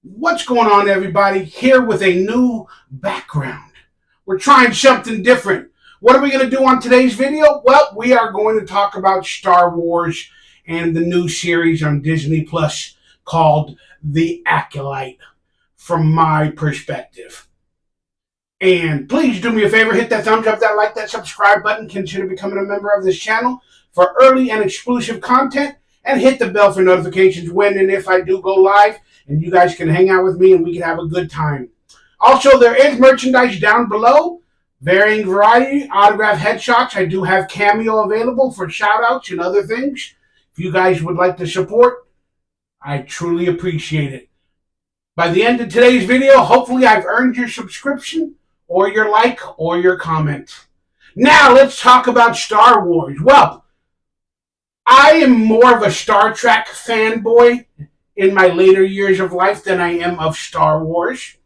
What's going on, everybody? Here with a new background. We're trying something different. What are we going to do on today's video? Well, we are going to talk about Star Wars and the new series on Disney Plus called The Acolyte from my perspective. And please do me a favor, hit that thumbs up, that like, that subscribe button. Consider becoming a member of this channel for early and exclusive content. And hit the bell for notifications when and if I do go live. And you guys can hang out with me and we can have a good time. Also, there is merchandise down below. Varying variety, autograph headshots. I do have Cameo available for shout outs and other things. If you guys would like to support, I truly appreciate it. By the end of today's video, hopefully I've earned your subscription or your like or your comment. Now let's talk about Star Wars. Well, I am more of a Star Trek fanboy in my later years of life than I am of Star Wars.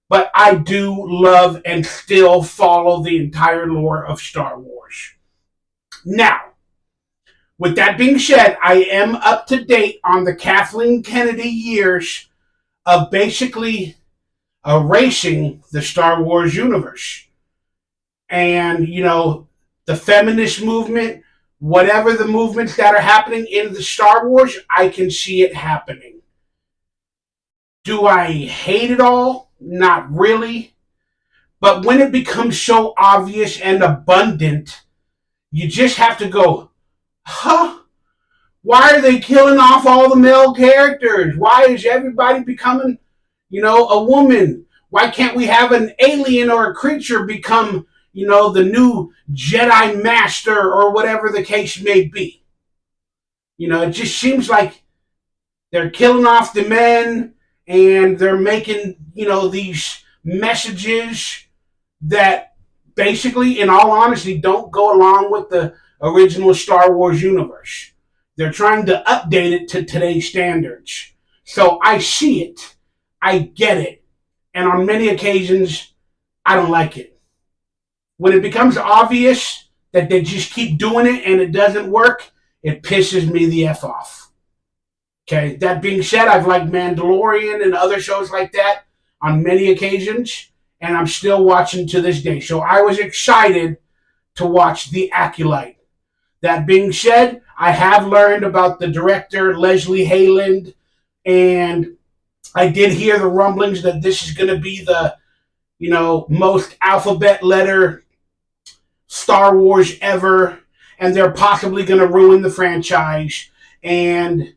But I do love and still follow the entire lore of Star Wars. Now, with that being said, I am up to date on the Kathleen Kennedy years of basically erasing the Star Wars universe. And, the feminist movement, whatever the movements that are happening in the Star Wars, I can see it happening. Do I hate it all? Not really. But when it becomes so obvious and abundant, you just have to go, why are they killing off all the male characters? Why is everybody becoming, a woman? Why can't we have an alien or a creature become, the new Jedi Master or whatever the case may be? It just seems like they're killing off the men and they're making, these messages that basically, in all honesty, don't go along with the original Star Wars universe. They're trying to update it to today's standards. So I see it. I get it. And on many occasions, I don't like it. When it becomes obvious that they just keep doing it and it doesn't work, it pisses me the F off. Okay, that being said, I've liked Mandalorian and other shows like that on many occasions, and I'm still watching to this day. So I was excited to watch The Acolyte. That being said, I have learned about the director, Leslie Hayland, and I did hear the rumblings that this is going to be the, most alphabet letter Star Wars ever, and they're possibly going to ruin the franchise. And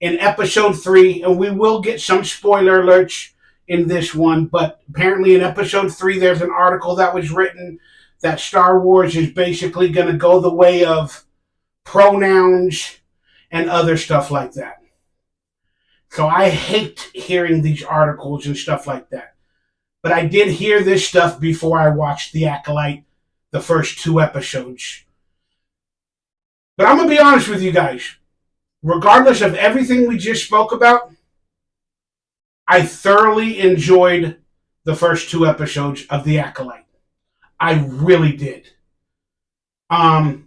in episode 3, and we will get some spoiler alerts in this one, but apparently in episode 3 there's an article that was written that Star Wars is basically going to go the way of pronouns and other stuff like that. So I hate hearing these articles and stuff like that. But I did hear this stuff before I watched The Acolyte, the first 2 episodes. But I'm going to be honest with you guys. Regardless of everything we just spoke about, I thoroughly enjoyed the first 2 episodes of The Acolyte. I really did. And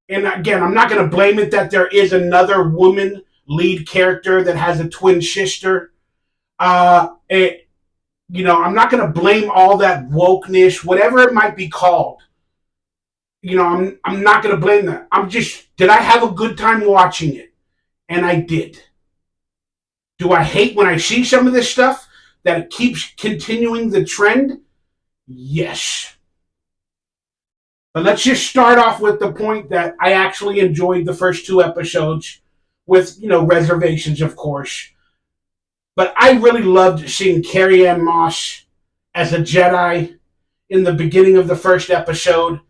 again, I'm not going to blame it that there is another woman lead character that has a twin sister. I'm not going to blame all that wokeness, whatever it might be called. I'm not going to blame that. Did I have a good time watching it? And I did. Do I hate when I see some of this stuff that it keeps continuing the trend? Yes. But let's just start off with the point that I actually enjoyed the first 2 episodes with, reservations, of course. But I really loved seeing Carrie-Anne Moss as a Jedi in the beginning of the first episode.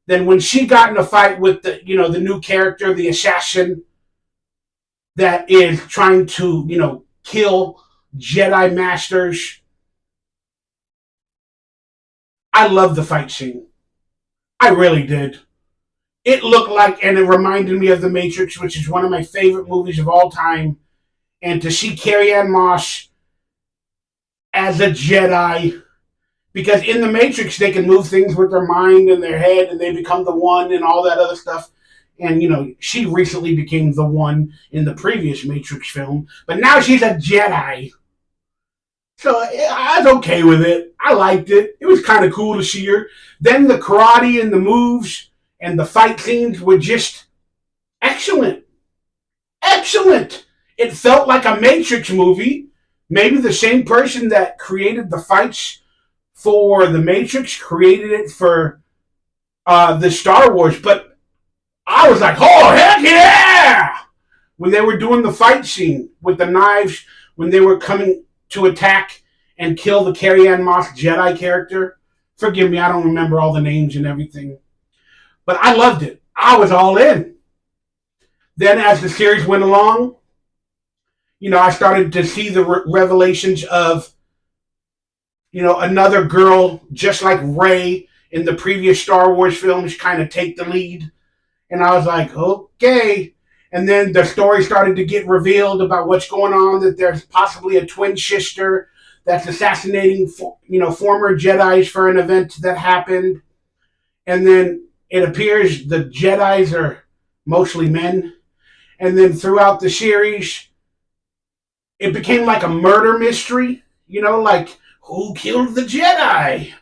Then when she got in a fight with the new character, the assassin that is trying to, kill Jedi Masters, I loved the fight scene. I really did. It looked like, and it reminded me of The Matrix, which is one of my favorite movies of all time. And to see Carrie-Anne Moss as a Jedi, because in The Matrix, they can move things with their mind and their head, and they become the one and all that other stuff. And, she recently became the one in the previous Matrix film, but now she's a Jedi. So I was okay with it. I liked it. It was kind of cool to see her. Then the karate and the moves and the fight scenes were just excellent. Excellent. It felt like a Matrix movie. Maybe the same person that created the fights for the Matrix created it for the Star Wars. But I was like, oh, heck yeah! When they were doing the fight scene with the knives, when they were coming to attack and kill the Carrie-Anne Moss Jedi character. Forgive me, I don't remember all the names and everything. But I loved it. I was all in. Then as the series went along, I started to see the revelations of, another girl just like Rey in the previous Star Wars films kind of take the lead. And I was like, okay. And then the story started to get revealed about what's going on, that there's possibly a twin sister that's assassinating, former Jedis for an event that happened. And then it appears the Jedis are mostly men. And then throughout the series, it became like a murder mystery, like who killed the Jedi?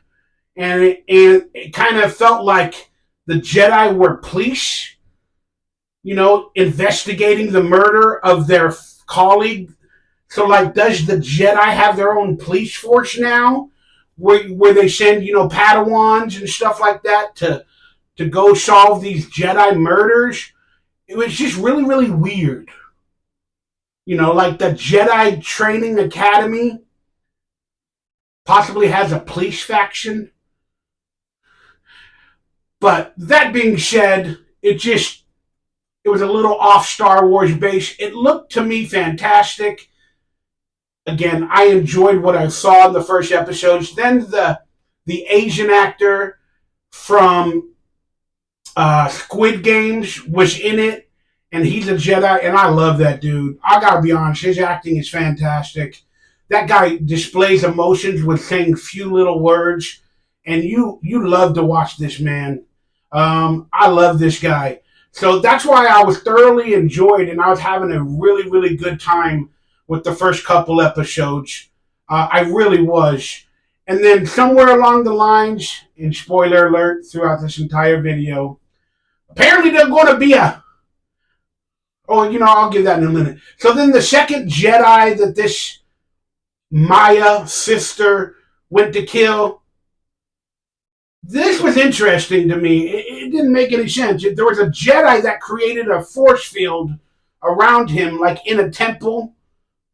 And it kind of felt like the Jedi were police, investigating the murder of their colleague. So, like, does the Jedi have their own police force now, where they send, Padawans and stuff like that to go solve these Jedi murders? It was just really, really weird. Like the Jedi Training Academy possibly has a police faction. But that being said, it was a little off Star Wars base. It looked to me fantastic. Again, I enjoyed what I saw in the first episodes. Then the Asian actor from Squid Games was in it, and he's a Jedi, and I love that dude. I gotta be honest, his acting is fantastic. That guy displays emotions with saying few little words, and you love to watch this man. I love this guy. So that's why I was thoroughly enjoyed, and I was having a really, really good time with the first couple episodes. I really was. And then somewhere along the lines, and spoiler alert throughout this entire video, apparently there's going to be I'll give that in a minute. So then the second Jedi that this Maya sister went to kill, this was interesting to me. It didn't make any sense. There was a Jedi that created a force field around him, like in a temple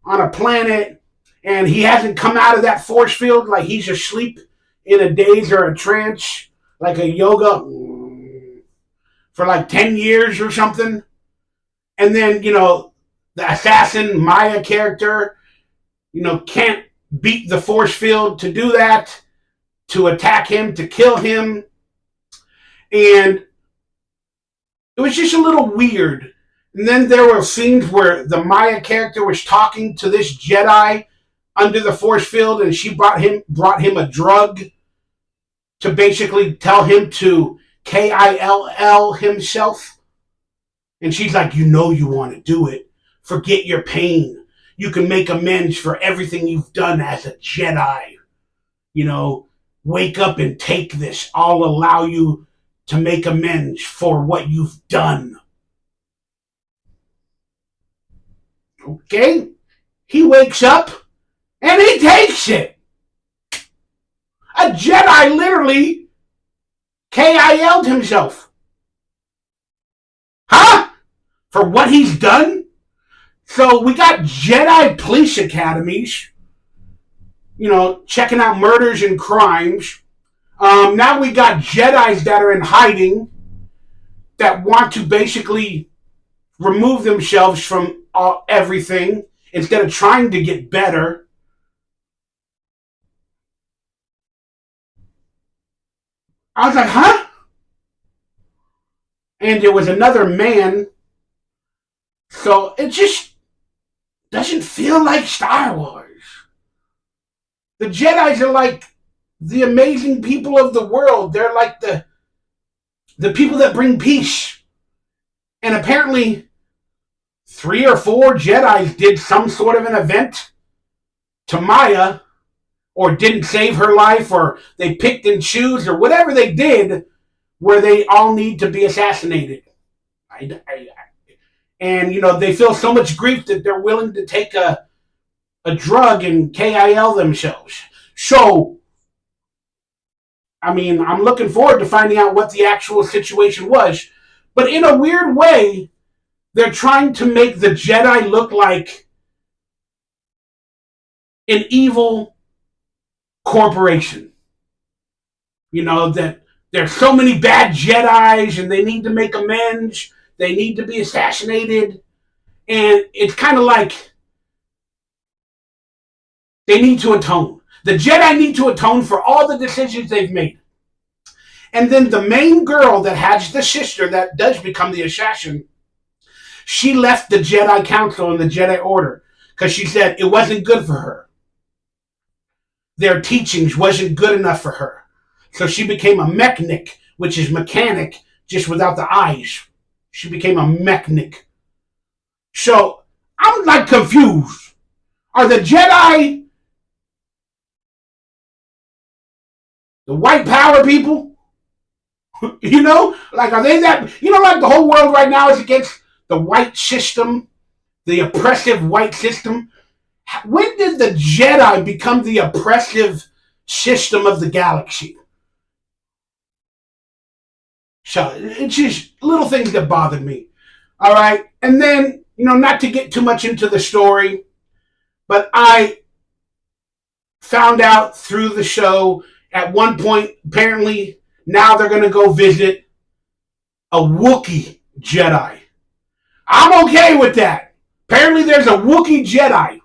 on a planet, and he hasn't come out of that force field, like he's asleep in a daze or a trance, like a yoga, for like 10 years or something. And then, the assassin Maya character, can't beat the force field to do that, to attack him, to kill him. And it was just a little weird. And then there were scenes where the Maya character was talking to this Jedi under the force field, and she brought him a drug to basically tell him to kill himself. And she's like, you want to do it. Forget your pain. You can make amends for everything you've done as a Jedi. Wake up and take this. I'll allow you to make amends for what you've done. Okay? He wakes up and he takes it. A Jedi literally KIL'd himself. Huh? For what he's done? So we got Jedi police academies, checking out murders and crimes. Now we got Jedis that are in hiding that want to basically remove themselves from everything instead of trying to get better. I was like, huh? And there was another man. So it just doesn't feel like Star Wars. The Jedis are like the amazing people of the world. They're like the people that bring peace. And apparently 3 or 4 Jedi did some sort of an event to Maya, or didn't save her life, or they picked and choose, or whatever they did, where they all need to be assassinated. And they feel so much grief that they're willing to take a drug and KIL themselves. So, I mean, I'm looking forward to finding out what the actual situation was. But in a weird way, they're trying to make the Jedi look like an evil corporation. That there's so many bad Jedis and they need to make amends. They need to be assassinated. And it's kind of like they need to atone. The Jedi need to atone for all the decisions they've made. And then the main girl that has the sister that does become the assassin, she left the Jedi Council and the Jedi Order because she said it wasn't good for her. Their teachings wasn't good enough for her. So she became a mechanic, which is mechanic, just without the eyes. She became a mechanic. So I'm like confused. Are the Jedi the white power people? Like, are they that? Like the whole world right now is against the white system, the oppressive white system. When did the Jedi become the oppressive system of the galaxy? So it's just little things that bother me. All right. And then, not to get too much into the story, but I found out through the show at one point, apparently, now they're going to go visit a Wookiee Jedi. I'm okay with that. Apparently there's a Wookiee Jedi.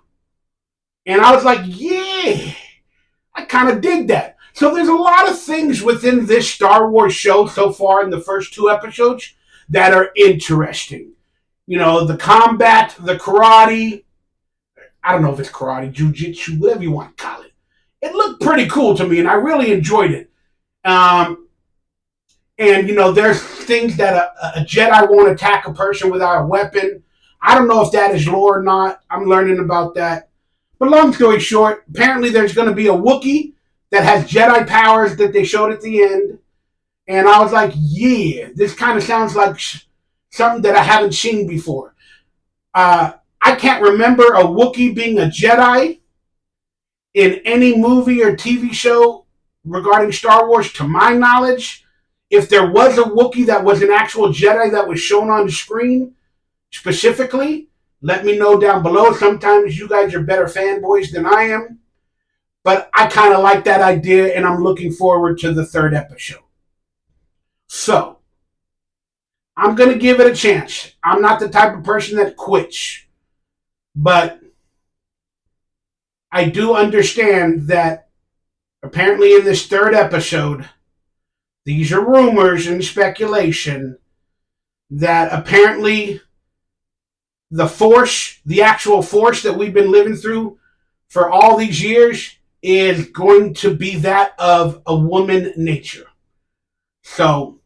And I was like, yeah, I kind of dig that. So there's a lot of things within this Star Wars show so far in the first 2 episodes that are interesting. The combat, the karate. I don't know if it's karate, jujitsu, whatever you want to call it. It looked pretty cool to me, and I really enjoyed it. And, there's things that a Jedi won't attack a person without a weapon. I don't know if that is lore or not. I'm learning about that. But long story short, apparently there's going to be a Wookiee that has Jedi powers that they showed at the end. And I was like, yeah, this kind of sounds like something that I haven't seen before. I can't remember a Wookiee being a Jedi in any movie or TV show regarding Star Wars, to my knowledge. If there was a Wookiee that was an actual Jedi that was shown on the screen specifically, let me know down below. Sometimes you guys are better fanboys than I am. But I kind of like that idea, and I'm looking forward to the 3rd episode. So, I'm going to give it a chance. I'm not the type of person that quits. But I do understand that apparently in this 3rd episode, these are rumors and speculation, that apparently the Force, the actual Force that we've been living through for all these years, is going to be that of a woman nature. So,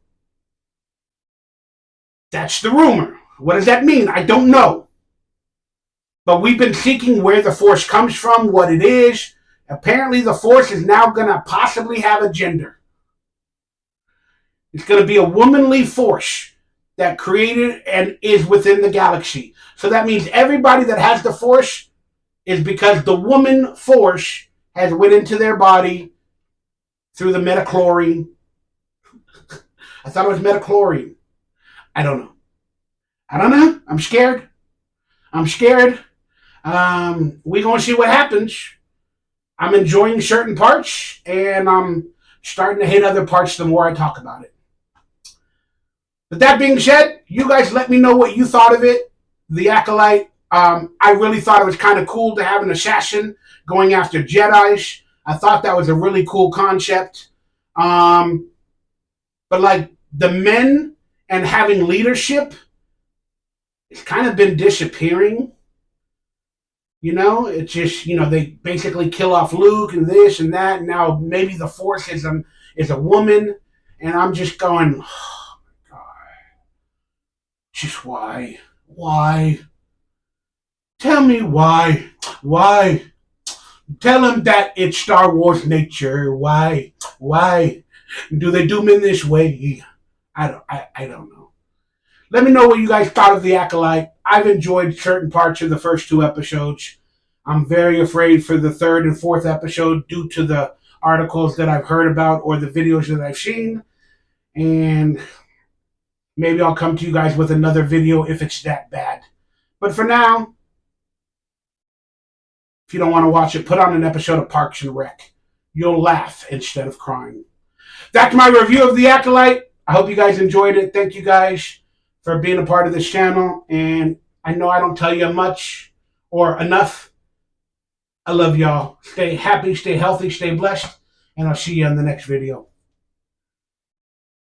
that's the rumor. What does that mean? I don't know. But we've been seeking where the Force comes from, what it is. Apparently the Force is now going to possibly have a gender. It's going to be a womanly Force that created and is within the galaxy. So that means everybody that has the Force is because the woman Force has went into their body through the metachlorine. I thought it was metachlorine. I don't know. I'm scared. We're going to see what happens. I'm enjoying certain parts, and I'm starting to hate other parts the more I talk about it. But that being said, you guys let me know what you thought of it. The Acolyte. I really thought it was kind of cool to have an assassin going after Jedis. I thought that was a really cool concept. But like the men and having leadership, it's kind of been disappearing. It's just, they basically kill off Luke and this and that. And now maybe the Force is a woman. And I'm just going, oh my God. Just why? Why? Tell me why? Why? Tell him that it's Star Wars nature. Why? Why do they do me in this way? I don't know. Let me know what you guys thought of The Acolyte. I've enjoyed certain parts of the first two episodes. I'm very afraid for the third and fourth episode due to the articles that I've heard about or the videos that I've seen. And maybe I'll come to you guys with another video if it's that bad. But for now, if you don't want to watch it, put on an episode of Parks and Rec. You'll laugh instead of crying. That's my review of The Acolyte. I hope you guys enjoyed it. Thank you guys for being a part of this channel. And I know I don't tell you much or enough. I love y'all. Stay happy, stay healthy, stay blessed. And I'll see you in the next video.